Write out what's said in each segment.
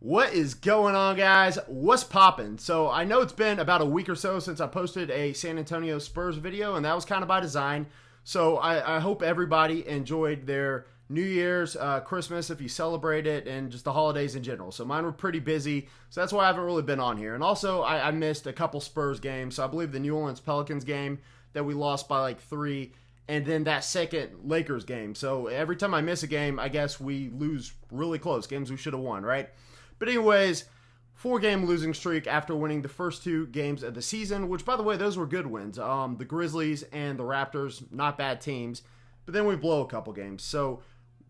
What is going on, guys? What's poppin'? So I know it's been about a week or so since I posted a San Antonio Spurs video, and that was kind of by design. So I hope everybody enjoyed their New Year's, Christmas, if you celebrate it, and just the holidays in general. So mine were pretty busy, so that's why I haven't really been on here. And also, I missed a couple Spurs games. So I believe the New Orleans Pelicans game that we lost by like 3, and then that second Lakers game. So every time I miss a game, I guess we lose really close games we should have won, right? But anyways, 4-game losing streak after winning the first 2 games of the season, which, by the way, those were good wins. The Grizzlies and the Raptors, not bad teams. But then we blow a couple games. So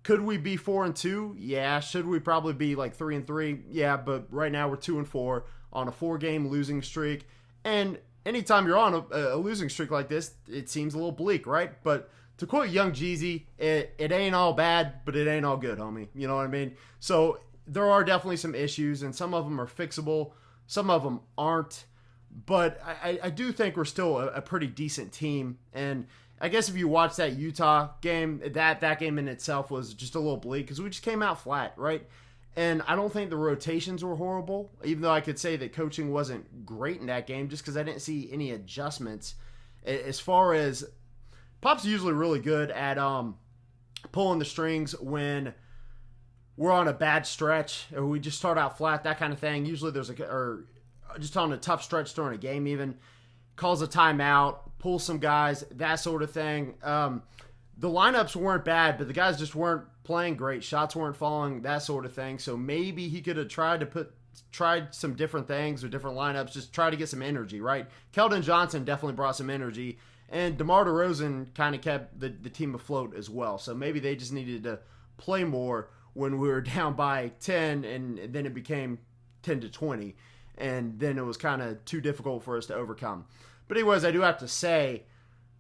could we be 4-2? Yeah. Should we probably be like 3-3? Yeah. But right now we're 2-4 on a 4-game losing streak. And anytime you're on a losing streak like this, it seems a little bleak, right? But to quote Young Jeezy, it ain't all bad, but it ain't all good, homie. You know what I mean? So there are definitely some issues, and some of them are fixable. Some of them aren't. But I do think we're still a pretty decent team. And I guess if you watch that Utah game, that game in itself was just a little bleak because we just came out flat, right? And I don't think the rotations were horrible, even though I could say that coaching wasn't great in that game just because I didn't see any adjustments. As far as Pop's usually really good at pulling the strings when we're on a bad stretch or we just start out flat, that kind of thing. Usually or just on a tough stretch during a game even, calls a timeout, pulls some guys, that sort of thing. The lineups weren't bad, but the guys just weren't playing great. Shots weren't falling, that sort of thing. So maybe he could have tried some different things or different lineups, just try to get some energy, right? Keldon Johnson definitely brought some energy, and DeMar DeRozan kind of kept the team afloat as well. So maybe they just needed to play more when we were down by 10, and then it became 10-20, and then it was kind of too difficult for us to overcome. But anyways, I do have to say,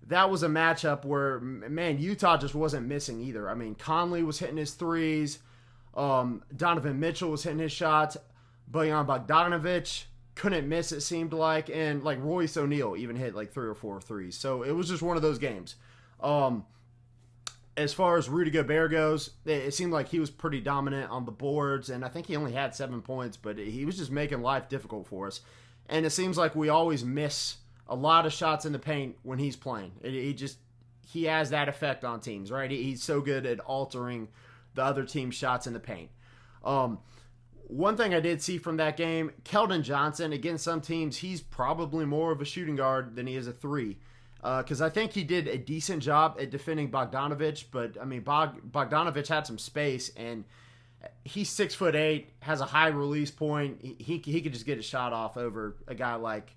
that was a matchup where, man, Utah just wasn't missing either. I mean, Conley was hitting his threes, Donovan Mitchell was hitting his shots, Bojan Bogdanovic couldn't miss, it seemed like, and like Royce O'Neal even hit like 3 or 4 threes. So it was just one of those games. As far as Rudy Gobert goes, it seemed like he was pretty dominant on the boards, and I think he only had 7 points, but he was just making life difficult for us. And it seems like we always miss a lot of shots in the paint when he's playing. He has that effect on teams, right? He's so good at altering the other team's shots in the paint. One thing I did see from that game, Keldon Johnson, against some teams, he's probably more of a shooting guard than he is a 3. Because I think he did a decent job at defending Bogdanovic, but I mean, Bogdanovic had some space, and he's 6'8", has a high release point. He could just get a shot off over a guy like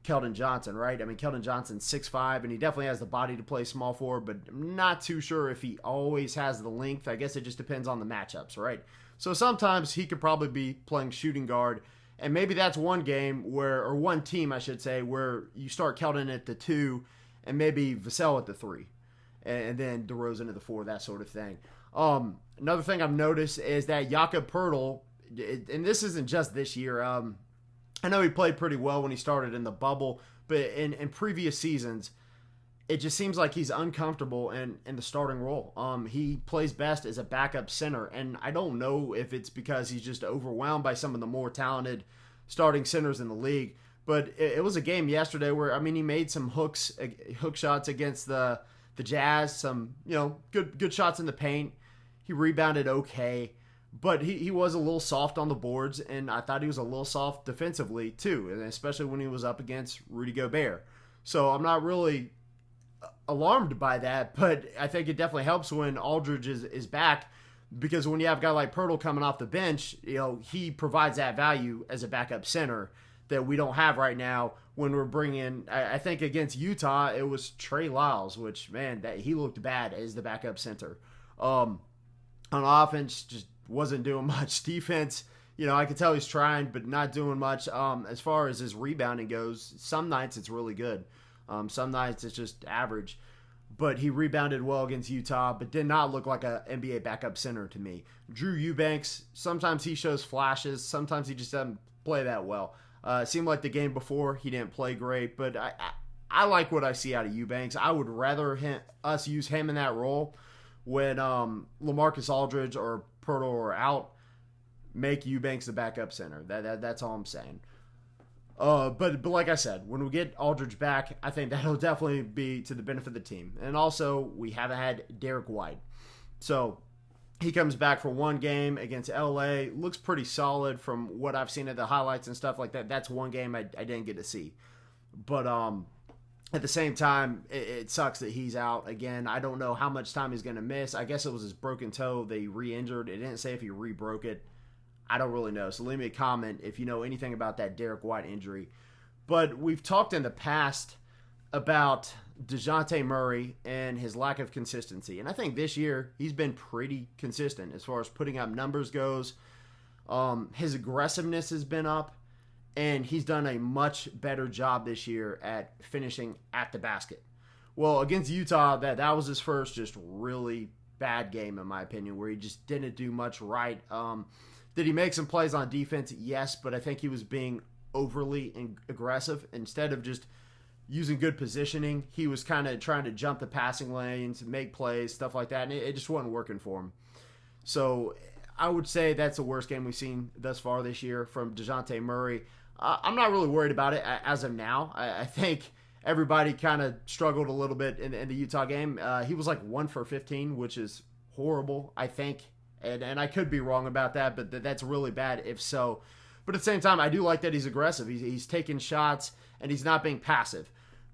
Keldon Johnson, right? I mean, Keldon Johnson's 6'5", and he definitely has the body to play small forward, but I'm not too sure if he always has the length. I guess it just depends on the matchups, right? So sometimes he could probably be playing shooting guard. And maybe that's one team, I should say, where you start Keldon at the 2 and maybe Vassell at the 3. And then DeRozan at the 4, that sort of thing. Another thing I've noticed is that Jakob Poeltl, and this isn't just this year. I know he played pretty well when he started in the bubble, but in previous seasons, it just seems like he's uncomfortable in the starting role. He plays best as a backup center, and I don't know if it's because he's just overwhelmed by some of the more talented starting centers in the league. But it was a game yesterday where, I mean, he made some hook shots against the Jazz, some good shots in the paint. He rebounded okay, but he was a little soft on the boards, and I thought he was a little soft defensively too, and especially when he was up against Rudy Gobert. So I'm not really alarmed by that, but I think it definitely helps when Aldridge is back, because when you have a guy like Poeltl coming off the bench, he provides that value as a backup center that we don't have right now when we're bringing, I think against Utah, it was Trey Lyles, which, man, that he looked bad as the backup center. On offense, just wasn't doing much. Defense, I could tell he's trying, but not doing much. As far as his rebounding goes, some nights it's really good. Some nights it's just average. But he rebounded well against Utah, but did not look like an NBA backup center to me. Drew Eubanks, sometimes he shows flashes. Sometimes he just doesn't play that well. It seemed like the game before he didn't play great, but I like what I see out of Eubanks. I would rather us use him in that role when LaMarcus Aldridge or Poeltl are out, make Eubanks the backup center. That's all I'm saying. But like I said, when we get Aldridge back, I think that'll definitely be to the benefit of the team. And also, we haven't had Derek White. So he comes back for one game against LA. Looks pretty solid from what I've seen of the highlights and stuff like that. That's one game I didn't get to see. But at the same time, it sucks that he's out again. I don't know how much time he's going to miss. I guess it was his broken toe they re-injured. It didn't say if he re-broke it. I don't really know. So leave me a comment if you know anything about that Derek White injury. But we've talked in the past about DeJounte Murray and his lack of consistency. And I think this year he's been pretty consistent as far as putting up numbers goes. His aggressiveness has been up, and he's done a much better job this year at finishing at the basket. Well, against Utah, that was his first just really bad game, in my opinion, where he just didn't do much right. Did he make some plays on defense? Yes, but I think he was being overly aggressive. Instead of just using good positioning, he was kind of trying to jump the passing lanes, make plays, stuff like that, and it just wasn't working for him. So I would say that's the worst game we've seen thus far this year from DeJounte Murray. I'm not really worried about it as of now. I think everybody kind of struggled a little bit in the Utah game. He was like 1 for 15, which is horrible, I think. And I could be wrong about that, but that's really bad if so. But at the same time, I do like that he's aggressive. He's taking shots, and he's not being passive.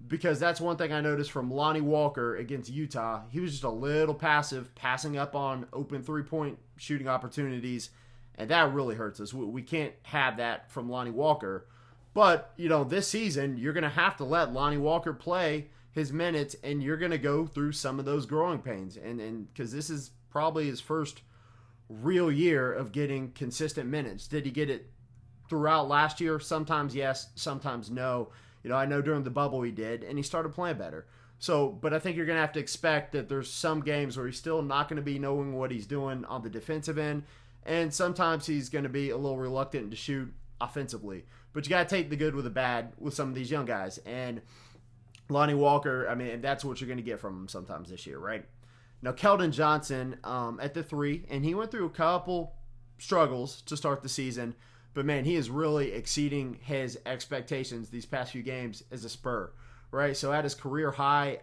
Because that's one thing I noticed from Lonnie Walker against Utah. He was just a little passive, passing up on open three-point shooting opportunities, and that really hurts us. We can't have that from Lonnie Walker. But, this season, you're going to have to let Lonnie Walker play his minutes, and you're going to go through some of those growing pains. And because this is probably his first real year of getting consistent minutes. Did he get it throughout last year? Sometimes yes, sometimes no. I know during the bubble he did, and he started playing better. So, but I think you're going to have to expect that there's some games where he's still not going to be knowing what he's doing on the defensive end, and sometimes he's going to be a little reluctant to shoot offensively. But you got to take the good with the bad with some of these young guys. And Lonnie Walker, that's what you're going to get from him sometimes this year, right? Now, Keldon Johnson at the 3, and he went through a couple struggles to start the season, but man, he is really exceeding his expectations these past few games as a Spur, right? So at his career high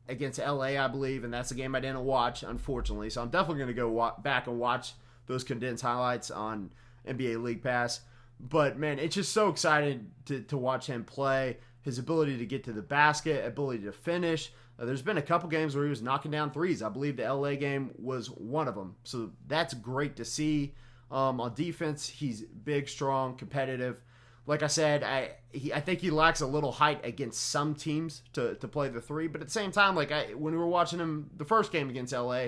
against LA, I believe, and that's a game I didn't watch, unfortunately. So I'm definitely going to go back and watch those condensed highlights on NBA League Pass. But man, it's just so exciting to watch him play. His ability to get to the basket, ability to finish. There's been a couple games where he was knocking down threes. I believe the LA game was one of them. So that's great to see. On defense, he's big, strong, competitive. Like I said, I think he lacks a little height against some teams to play the 3. But at the same time, when we were watching him the first game against LA,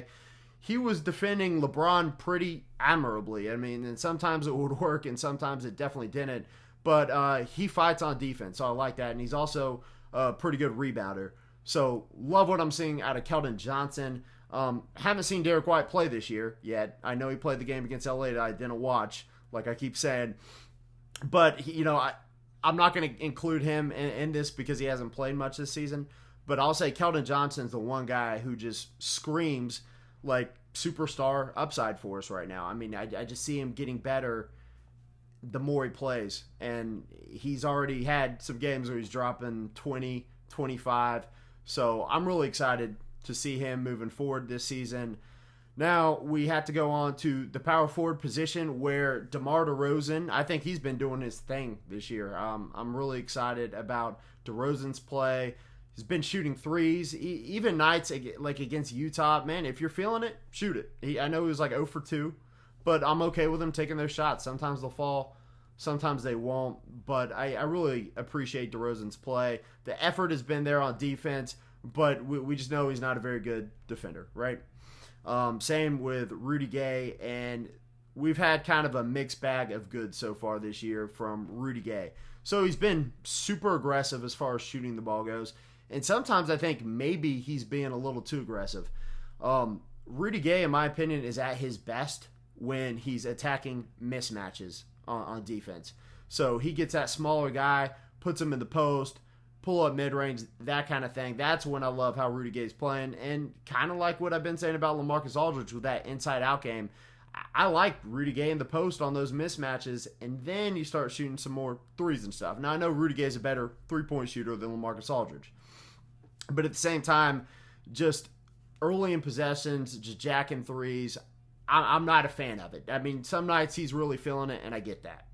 he was defending LeBron pretty admirably. And sometimes it would work and sometimes it definitely didn't. But he fights on defense, so I like that. And he's also a pretty good rebounder. So, love what I'm seeing out of Keldon Johnson. Haven't seen Derek White play this year yet. I know he played the game against LA that I didn't watch, like I keep saying. But, I'm not going to include him in this because he hasn't played much this season. But I'll say Keldon Johnson's the one guy who just screams like superstar upside for us right now. I just see him getting better the more he plays. And he's already had some games where he's dropping 20, 25. So I'm really excited to see him moving forward this season. Now we have to go on to the power forward position where DeMar DeRozan, I think he's been doing his thing this year. I'm really excited about DeRozan's play. He's been shooting threes, even nights like against Utah. Man, if you're feeling it, shoot it. I know he was like 0 for 2, but I'm okay with him taking those shots. Sometimes they'll fall, sometimes they won't, but I really appreciate DeRozan's play. The effort has been there on defense, but we just know he's not a very good defender, right? Same with Rudy Gay, and we've had kind of a mixed bag of goods so far this year from Rudy Gay. So he's been super aggressive as far as shooting the ball goes, and sometimes I think maybe he's being a little too aggressive. Rudy Gay, in my opinion, is at his best when he's attacking mismatches on defense. So he gets that smaller guy, puts him in the post, pull up mid-range, that kind of thing. That's when I love how Rudy Gay's playing. And kind of like what I've been saying about LaMarcus Aldridge with that inside-out game, I like Rudy Gay in the post on those mismatches, and then you start shooting some more threes and stuff. Now, I know Rudy Gay is a better three-point shooter than LaMarcus Aldridge. But at the same time, just early in possessions, just jacking threes, I'm not a fan of it. I mean, some nights he's really feeling it, and I get that.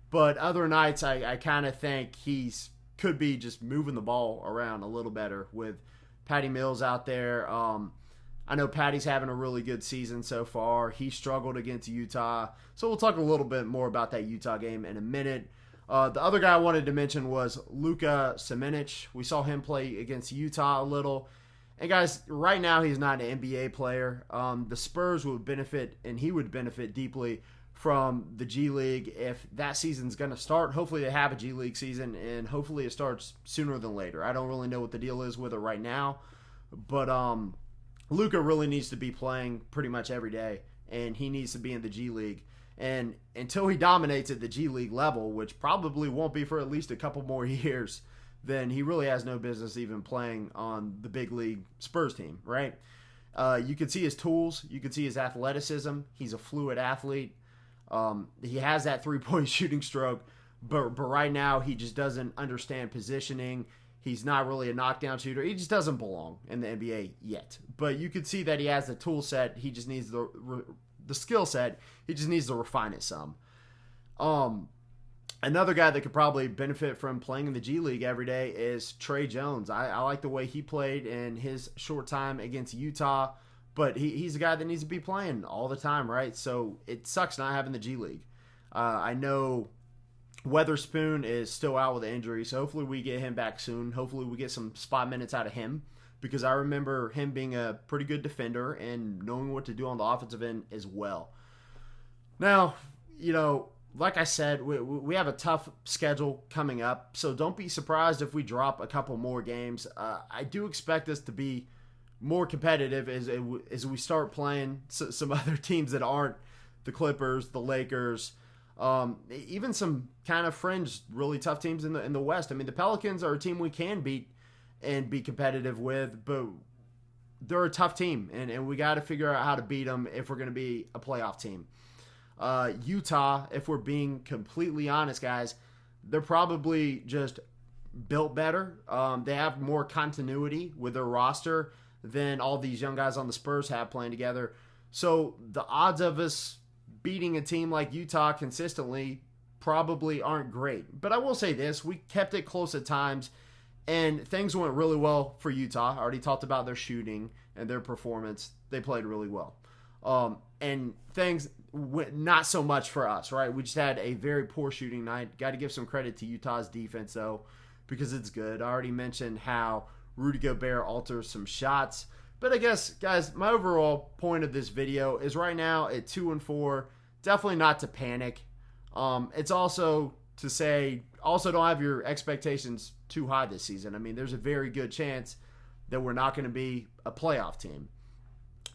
But other nights, I kind of think he's could be just moving the ball around a little better with Patty Mills out there. I know Patty's having a really good season so far. He struggled against Utah. So we'll talk a little bit more about that Utah game in a minute. The other guy I wanted to mention was Luka Samanic. We saw him play against Utah a little. And guys, right now he's not an NBA player. The Spurs would benefit, and he would benefit deeply from the G League if that season's going to start. Hopefully they have a G League season, and hopefully it starts sooner than later. I don't really know what the deal is with it right now. But Luka really needs to be playing pretty much every day, and he needs to be in the G League. And until he dominates at the G League level, which probably won't be for at least a couple more years, then he really has no business even playing on the big league Spurs team, right? You can see his tools. You can see his athleticism. He's a fluid athlete. He has that three-point shooting stroke, but right now he just doesn't understand positioning. He's not really a knockdown shooter. He just doesn't belong in the NBA yet. But you can see that he has the tool set. He just needs the skill set. He just needs to refine it some. Another guy that could probably benefit from playing in the G League every day is Trey Jones. I like the way he played in his short time against Utah, but he's a guy that needs to be playing all the time, right? So it sucks not having the G League. I know Weatherspoon is still out with an injury, so hopefully we get him back soon. Hopefully we get some spot minutes out of him, because I remember him being a pretty good defender and knowing what to do on the offensive end as well. Now, like I said, we have a tough schedule coming up, so don't be surprised if we drop a couple more games. I do expect us to be more competitive as we start playing some other teams that aren't the Clippers, the Lakers, even some kind of fringe, really tough teams in the West. I mean, the Pelicans are a team we can beat and be competitive with, but they're a tough team, and we got to figure out how to beat them if we're going to be a playoff team. Utah, if we're being completely honest, guys, they're probably just built better. They have more continuity with their roster than all these young guys on the Spurs have playing together. So the odds of us beating a team like Utah consistently probably aren't great. But I will say this, we kept it close at times, and things went really well for Utah. I already talked about their shooting and their performance. They played really well. And things went not so much for us, right? We just had a very poor shooting night. Got to give some credit to Utah's defense, though, because it's good. I already mentioned how Rudy Gobert alters some shots. But I guess, guys, my overall point of this video is right now at 2-4, definitely not to panic. It's also to say, also don't have your expectations too high this season. I mean, there's a very good chance that we're not going to be a playoff team.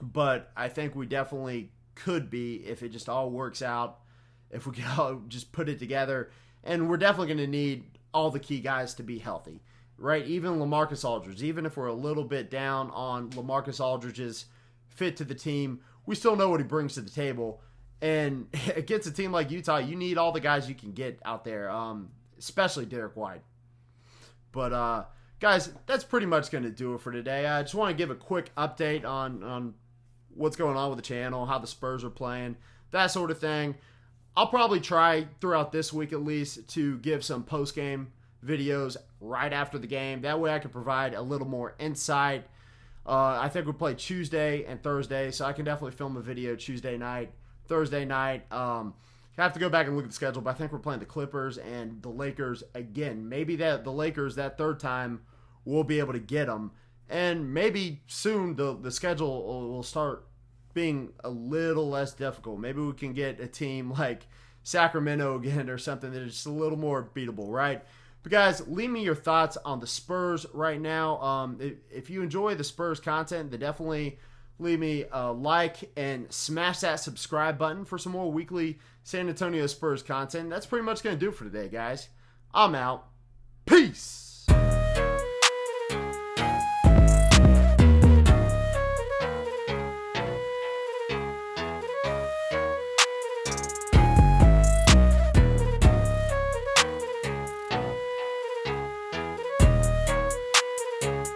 But I think we definitely could be if it just all works out, if we can all just put it together. And we're definitely going to need all the key guys to be healthy, right? Even LaMarcus Aldridge, even if we're a little bit down on LaMarcus Aldridge's fit to the team, we still know what he brings to the table. And against a team like Utah, you need all the guys you can get out there, especially Derek White. But, guys, that's pretty much going to do it for today. I just want to give a quick update on what's going on with the channel, how the Spurs are playing, that sort of thing. I'll probably try throughout this week at least to give some post-game videos right after the game. That way I can provide a little more insight. I think we play Tuesday and Thursday, so I can definitely film a video Tuesday night, Thursday night. I have to go back and look at the schedule, but I think we're playing the Clippers and the Lakers again. Maybe the Lakers that third time we'll be able to get them. And maybe soon the schedule will start being a little less difficult. Maybe we can get a team like Sacramento again or something that is just a little more beatable, right? But guys, leave me your thoughts on the Spurs right now. If you enjoy the Spurs content, then definitely leave me a like and smash that subscribe button for some more weekly San Antonio Spurs content. That's pretty much going to do it for today, guys. I'm out. Peace!